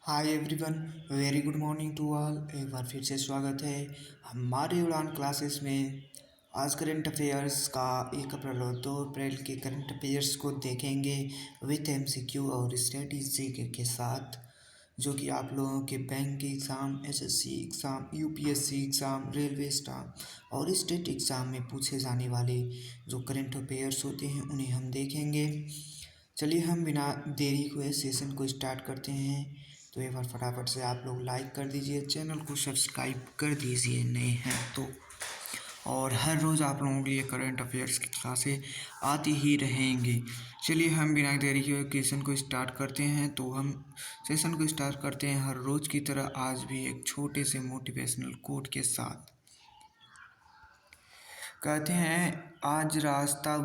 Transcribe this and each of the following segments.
Hi everyone, very good morning to all. एक बार फिर से स्वागत है हमारे उड़ान क्लासेस में। आज करंट अफेयर्स का 1 अप्रैल और 2 अप्रैल के करंट अफेयर्स को देखेंगे विथ एमसीक्यू और स्ट्रेटजी के साथ, जो कि आप लोगों के बैंक के exam, SSC exam, UPSC exam, railway staff और स्टेट एग्ज़ाम में पूछे जाने वाले जो करंट अफेयर्स होते हैं उन्हें हम देखेंगे। चलिए हम बिना देरी हुए सेशन को स्टार्ट करते हैं। तो एक बार फटाफट से आप लोग लाइक कर दीजिए, चैनल को सब्सक्राइब कर दीजिए नए हैं तो। और हर रोज़ आप लोगों के लिए करंट अफेयर्स की क्लासें आती ही रहेंगी। चलिए हम बिना देरी हुए सेशन को स्टार्ट करते हैं। तो हम सेशन को स्टार्ट करते हैं हर रोज़ की तरह आज भी एक छोटे से मोटिवेशनल कोट के साथ। कहते हैं आज रास्ता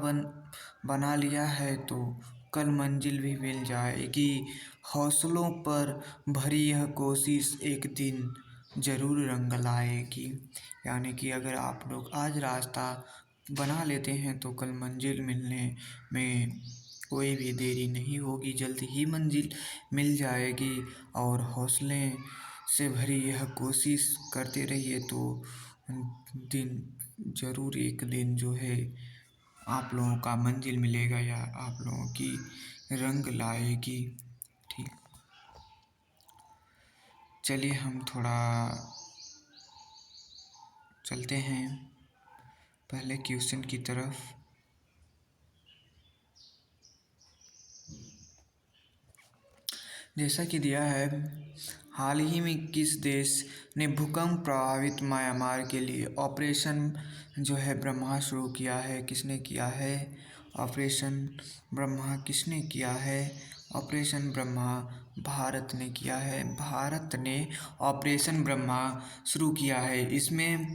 बना लिया है तो कल मंजिल भी मिल जाएगी। हौसलों पर भरी यह कोशिश एक दिन ज़रूर रंग लाएगी। यानी कि अगर आप लोग आज रास्ता बना लेते हैं तो कल मंजिल मिलने में कोई भी देरी नहीं होगी, जल्द ही मंजिल मिल जाएगी। और हौसले से भरी यह कोशिश करते रहिए तो दिन ज़रूर एक दिन जो है आप लोगों का मंजिल मिलेगा या आप लोगों की रंग लाएगी। ठीक, चलिए हम थोड़ा चलते हैं पहले क्वेश्चन की तरफ। जैसा कि दिया है, हाल ही में किस देश ने भूकंप प्रभावित म्यांमार के लिए ऑपरेशन जो है ब्रह्मा शुरू किया है? किसने किया है ऑपरेशन ब्रह्मा? किसने किया है ऑपरेशन ब्रह्मा? भारत ने किया है। भारत ने ऑपरेशन ब्रह्मा शुरू किया है। इसमें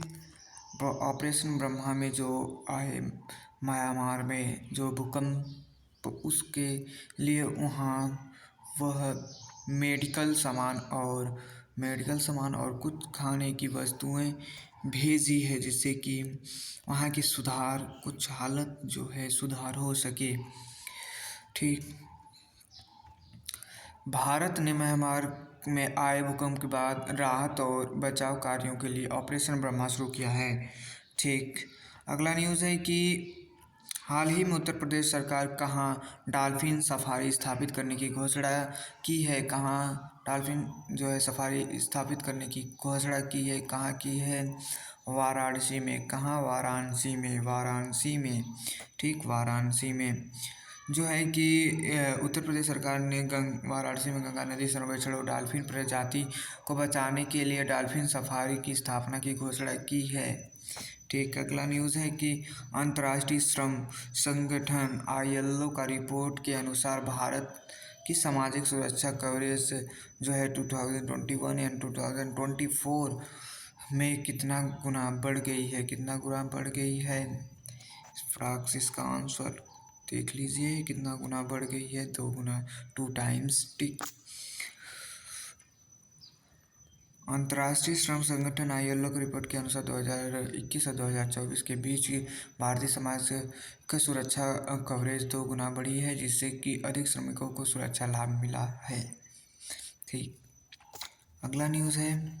ऑपरेशन ब्रह्मा में जो आए म्यांमार में जो भूकंप, उसके लिए वहाँ वह मेडिकल सामान और कुछ खाने की वस्तुएं भेजी है, जिससे कि वहाँ की कुछ हालत जो है सुधार हो सके। ठीक, भारत ने म्यांमार में आए भूकंप के बाद राहत और बचाव कार्यों के लिए ऑपरेशन ब्रह्मा शुरू किया है। ठीक, अगला न्यूज़ है कि हाल ही में उत्तर प्रदेश सरकार कहाँ डॉल्फिन सफारी स्थापित करने की घोषणा की है? कहाँ डॉल्फिन जो है सफारी स्थापित करने की घोषणा की है? कहाँ की है? वाराणसी में। कहाँ? वाराणसी में। ठीक, वाराणसी में जो है कि उत्तर प्रदेश सरकार ने वाराणसी में गंगा नदी संरक्षण और डॉल्फिन प्रजाति को बचाने के लिए डॉल्फिन सफारी की स्थापना की घोषणा की है। ठीक, अगला न्यूज़ है कि अंतर्राष्ट्रीय श्रम संगठन आईएलओ का रिपोर्ट के अनुसार भारत की सामाजिक सुरक्षा कवरेज जो है 2021 या 2024 में कितना गुना बढ़ गई है? कितना गुना बढ़ गई है? फटाक से इसका आंसर देख लीजिए, कितना गुना बढ़ गई है? 2 गुना, 2 टाइम्स। ठीक, अंतर्राष्ट्रीय श्रम संगठन आईएलओ की रिपोर्ट के अनुसार 2021 और 2024 के बीच की भारतीय समाज का सुरक्षा कवरेज 2 गुना बढ़ी है, जिससे कि अधिक श्रमिकों को सुरक्षा लाभ मिला है। ठीक, अगला न्यूज़ है,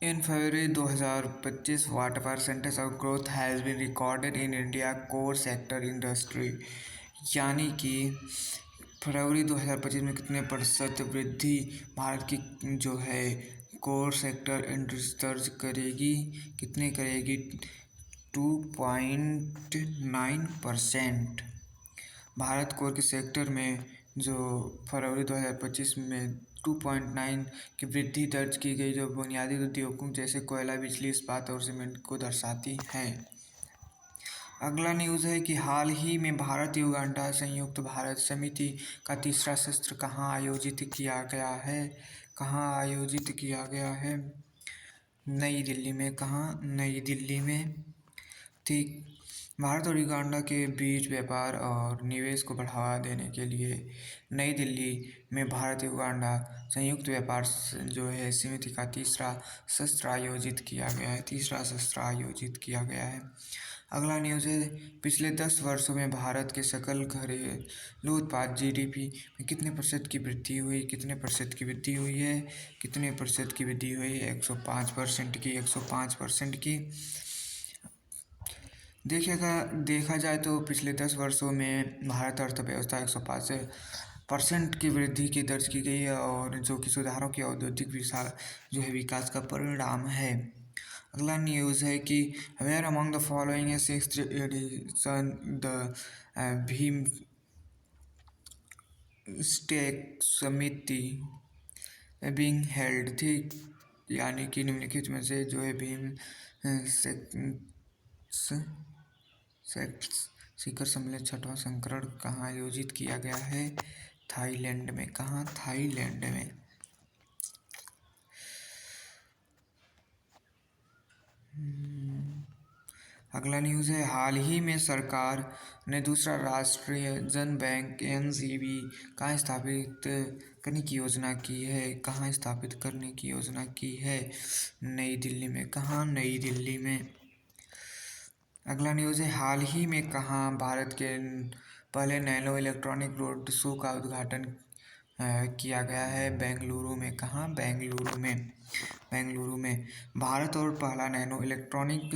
in February 2025 what percentage of growth has been recorded in India core sector industry? यानी कि फरवरी 2025 में कितने प्रतिशत वृद्धि भारत की जो है कोर सेक्टर इंडस्ट्री दर्ज करेगी? कितने करेगी? 2.9%। भारत कोर के सेक्टर में जो फरवरी 2025 में 2.9 की वृद्धि दर्ज की गई, जो बुनियादी उद्योगों जैसे कोयला, बिजली, इस्पात और सीमेंट को दर्शाती है। अगला न्यूज़ है कि हाल ही में भारत युगांडा संयुक्त भारत समिति का तीसरा सत्र कहाँ आयोजित किया गया है? कहाँ आयोजित किया गया है? नई दिल्ली में। कहाँ? नई दिल्ली में। ठीक, भारत और युगांडा के बीच व्यापार और निवेश को बढ़ावा देने के लिए नई दिल्ली में भारत युगांडा संयुक्त व्यापार जो है समिति का तीसरा सत्र आयोजित किया गया है। अगला न्यूज़ है पिछले 10 वर्षों में भारत के सकल घरेलू उत्पाद जीडीपी में कितने प्रतिशत की वृद्धि हुई, कितने प्रतिशत की वृद्धि हुई है, कितने प्रतिशत की वृद्धि हुई है? 105% की, 105% की। देखा जाए तो पिछले 10 वर्षों में भारत अर्थव्यवस्था 105% की वृद्धि की दर्ज की गई है, और जो कि सुधारों की औद्योगिक विकास जो है विकास का परिणाम है। अगला न्यूज़ है कि where among the following sixth edition the BIMSTEC summit being held थी, यानी कि निम्नलिखित में से जो है भीम सेक्स शिखर सम्मेलन 6वां संस्करण कहाँ आयोजित किया गया है? थाईलैंड में। कहाँ? थाईलैंड में। अगला न्यूज़ है हाल ही में सरकार ने दूसरा राष्ट्रीय जन बैंक एनजीबी कहाँ स्थापित करने की योजना की है? कहाँ स्थापित करने की योजना की है? नई दिल्ली में। कहाँ? नई दिल्ली में। अगला न्यूज़ है हाल ही में कहाँ भारत के पहले नैनो इलेक्ट्रॉनिक रोड शो का उद्घाटन किया गया है? बेंगलुरु में। कहाँ? बेंगलुरु में। बेंगलुरु में भारत और पहला nano electronic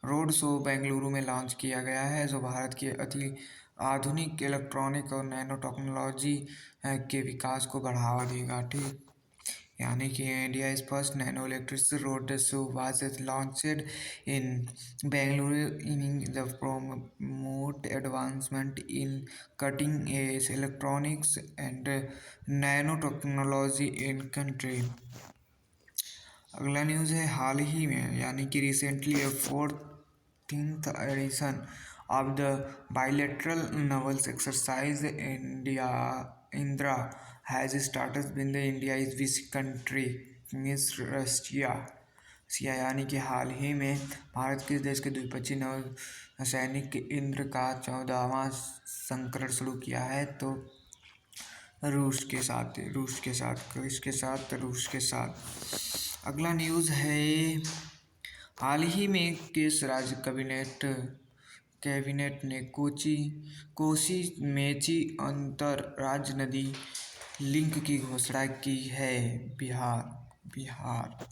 road show Bengaluru में लॉन्च किया गया है, जो भारत के अति आधुनिक इलेक्ट्रॉनिक और नैनो टेक्नोलॉजी के विकास को बढ़ावा देगा। ठीक, यानी कि India first nano electric road show was launched in Bengaluru in the promote advancement in cutting edge electronics and nanotechnology in country। अगला न्यूज़ है हाल ही में, यानी कि recently 14th edition of the bilateral navals exercise Indira has started with India is which country miss Russia. यानी कि हाल ही में भारत के देश के द्विपक्षीय नव सैनिक इंद्र का 14वां संस्करण शुरू किया है, तो रूस के साथ। किसके साथ? रूस के साथ। अगला न्यूज़ है हाल ही में किस राज्य कैबिनेट ने कोसी मेची अंतर राज्य नदी लिंक की घोषणा की है? बिहार।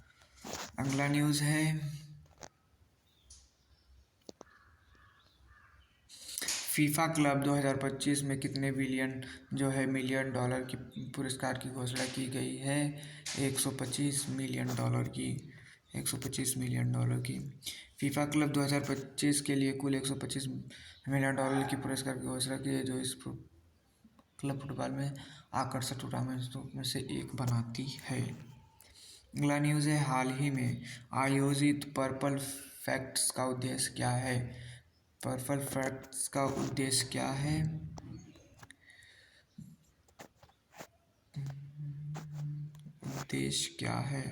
अगला न्यूज़ है फीफा क्लब 2025 में कितने बिलियन जो है मिलियन डॉलर की पुरस्कार की घोषणा की गई है? 125 मिलियन डॉलर की। 125 मिलियन डॉलर की। फीफा क्लब 2025 के लिए कुल 125 मिलियन डॉलर की पुरस्कार की घोषणा की है, जो इस क्लब फुटबॉल में आकर्षक टूर्नामेंटों में से एक बनाती है। अगला न्यूज़ है हाल ही में आयोजित पर्पल फैक्ट्स का उद्देश्य क्या है? पर्पल फैक्ट्स का उद्देश्य क्या है? उद्देश्य क्या है?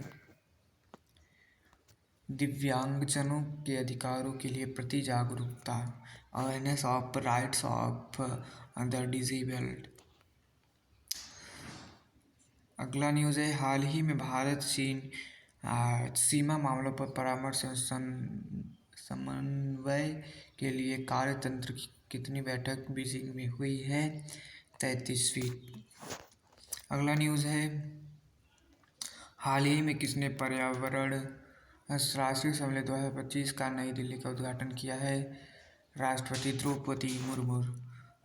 दिव्यांगजनों के अधिकारों के लिए प्रति जागरूकता, awareness of rights of the disabled. अगला न्यूज़ है हाल ही में भारत चीन सीमा मामलों पर परामर्श समन्वय के लिए कार्यतंत्र की कितनी बैठक बीजिंग में हुई है? 33वीं। अगला न्यूज़ है हाल ही में किसने पर्यावरण राष्ट्रीय सम्मेलन 2025 का नई दिल्ली का उद्घाटन किया है? राष्ट्रपति द्रौपदी मुर्मू।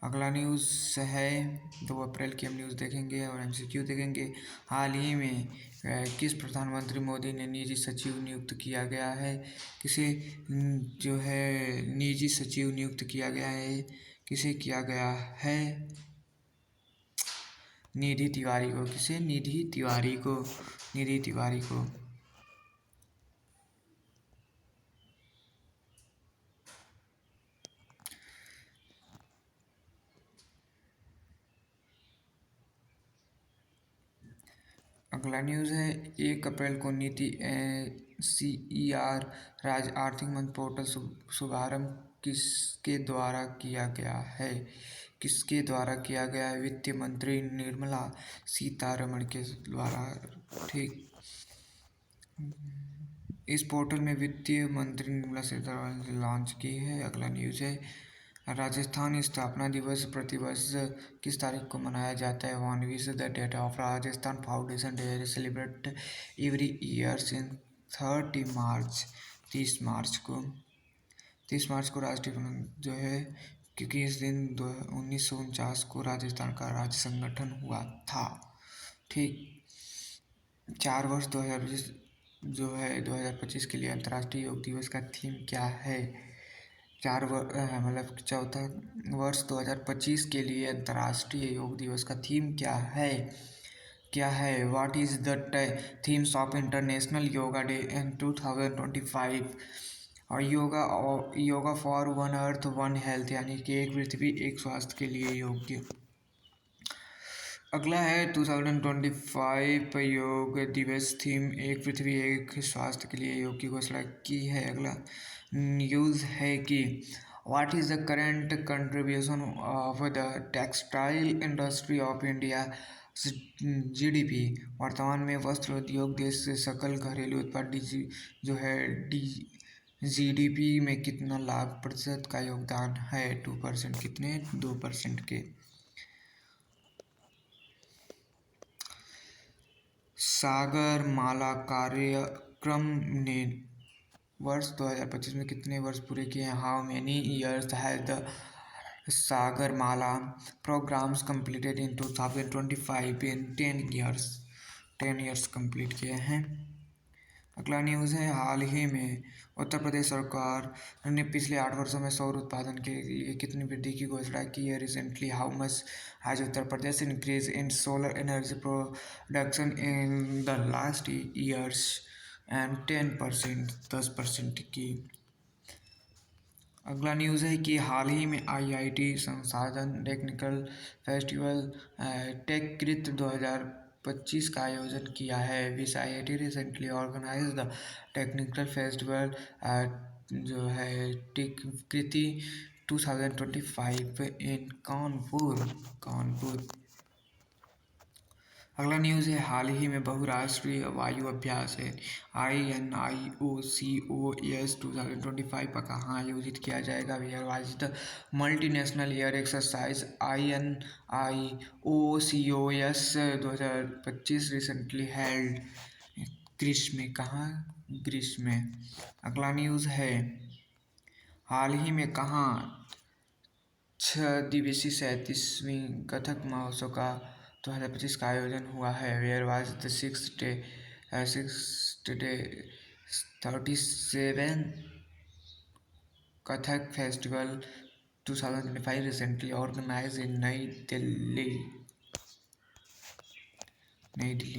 अगला न्यूज़ है 2 अप्रैल की हम न्यूज़ देखेंगे और MCQ देखेंगे। हाल ही में किस प्रधानमंत्री मोदी ने निजी सचिव नियुक्त किया गया है? किसे जो है निजी सचिव नियुक्त किया गया है? किसे किया गया है? निधि तिवारी को। किसे? निधि तिवारी को। निधि तिवारी को। अगला न्यूज़ है 1 अप्रैल को नीति CER राज्य आर्थिक मंच पोर्टल शुभारंभ किसके द्वारा किया गया है? किसके द्वारा किया गया है? वित्त मंत्री निर्मला सीतारमण के द्वारा। ठीक, इस पोर्टल में वित्तीय मंत्री निर्मला सीतारमण ने लॉन्च की है। अगला न्यूज़ है राजस्थान स्थापना दिवस प्रतिवर्ष किस तारीख को मनाया जाता है? On which the date of Rajasthan foundation day celebrate every years in 30 March. 30 मार्च को राष्ट्रीय जो है, क्योंकि इस दिन 1949 को राजस्थान का राज्य संगठन हुआ था। ठीक, 4 वर्ष 2025 जो है 2025 के लिए अंतर्राष्ट्रीय योग दिवस का थीम क्या है? मतलब चौथा वर्ष 2025 के लिए अंतर्राष्ट्रीय योग दिवस का थीम क्या है? What is the themes of international yoga day in 2025? और yoga for one earth one health, यानी कि एक पृथ्वी एक स्वास्थ्य के लिए योग्य। अगला है 2025 योग दिवस थीम एक पृथ्वी एक स्वास्थ्य के लिए योग की घोषणा की है। अगला न्यूज़ है कि what is the current contribution of the textile industry of India GDP? वर्तमान में वस्त्र उद्योग देश से सकल घरेलू उत्पाद जो है जीडीपी में कितना लाभ प्रतिशत का योगदान है? 2%। कितने? 2% के। सागर माला कार्यक्रम ने वर्ष 2025 में कितने वर्ष पूरे किए हैं? How many years has the Sagarmala programs completed in 2025? In 10 years complete किए हैं। अगला न्यूज़ है हाल ही में उत्तर प्रदेश सरकार ने पिछले 8 वर्षों में सौर उत्पादन के लिए कितनी वृद्धि की घोषणा की है? Recently how much has Uttar Pradesh increase in solar energy production in the last years? And 10% की। अगला न्यूज़ है कि हाल ही में आईआईटी संसाधन टेक्निकल फेस्टिवल टेककृत 2025 का आयोजन किया है। Which IIT recently organize the technical festival जो है टेककृति 2025 इन कानपुर। अगला न्यूज़ है हाल ही में बहुराष्ट्रीय वायु अभ्यास है INIOCOS 2025 पर कहाँ आयोजित किया जाएगा? Where was the multinational air exercise INIOCOS 2025 recently held? Greece में। कहाँ? ग्रीस में। अगला न्यूज़ है हाल ही में कहाँ 6 दिवसीय 37वीं कथक महोत्सव का 2025 का आयोजन हुआ है? Where was the 37 Kathak festival 2025 recently organize in New Delhi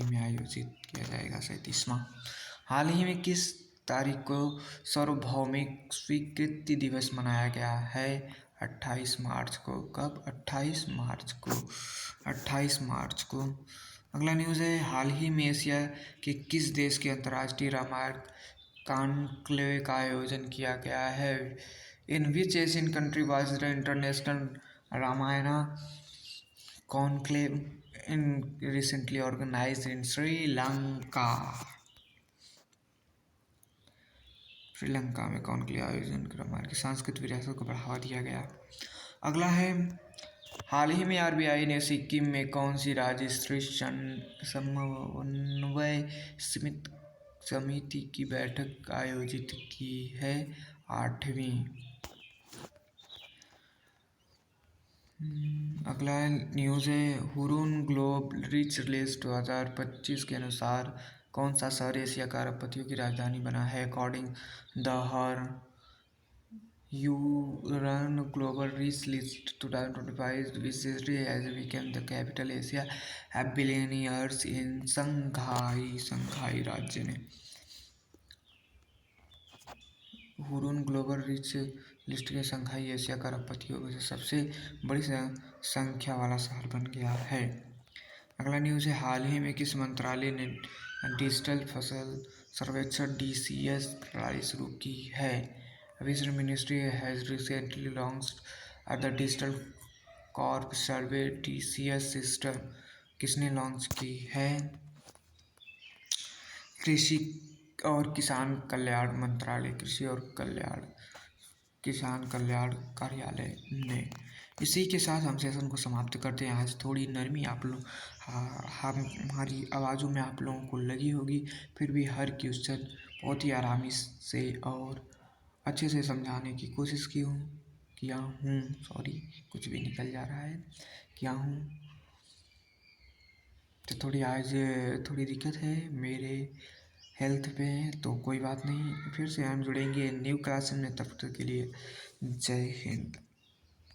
में आयोजित किया जाएगा 37वां। हाल ही में किस तारीख को सार्वभौमिक स्वीकृति दिवस मनाया गया है? 28 मार्च को। कब? 28 मार्च को। अगला न्यूज़ है हाल ही में एशिया के किस देश के अंतर्राष्ट्रीय रामायण कॉन्क्लेव का आयोजन किया गया है? In which Asian country was the international Ramayana conclave in recently organized in Sri Lanka में कॉन्क्लेव आयोजन कर रामायण की सांस्कृतिक विरासत को बढ़ावा दिया गया। अगला है हाल ही में आरबीआई ने सिक्किम में कौन सी राज्य स्तरीय समन्वय समिति की बैठक आयोजित की है? 8वीं। अगला न्यूज़ है हुरून ग्लोब रिच लिस्ट 2025 के अनुसार कौन सा शहर एशिया का अरबपतियों की राजधानी बना है? According the Hurun global rich list 2025 which city has become the capital Asia have billionaires in Shanghai राज्य ने हुरून ग्लोबल रिच लिस्ट के संघाई एशिया का अरबपतियों में से सबसे बड़ी संख्या वाला शहर बन गया है। अगला न्यूज़ है हाल ही में किस मंत्रालय ने डिजिटल फसल सर्वेक्षण DCS प्रणाली शुरू की है? Which ministry has recently launched the digital Corp survey DCS system? किसने लॉन्च की है? कृषि और किसान कल्याण मंत्रालय, कृषि और किसान कल्याण कार्यालय ने। इसी के साथ हम सेशन को समाप्त करते हैं। आज थोड़ी नरमी आप लोग हमारी आवाज़ों में आप लोगों को लगी होगी, फिर भी हर क्वेश्चन बहुत ही आरामी से और अच्छे से समझाने की कोशिश किया हूँ। सॉरी, कुछ भी निकल जा रहा है, किया हूँ। तो थोड़ी दिक्कत है मेरे हेल्थ पे, तो कोई बात नहीं, फिर से हम जुड़ेंगे न्यू क्लास में। तब तक के लिए जय हिंद।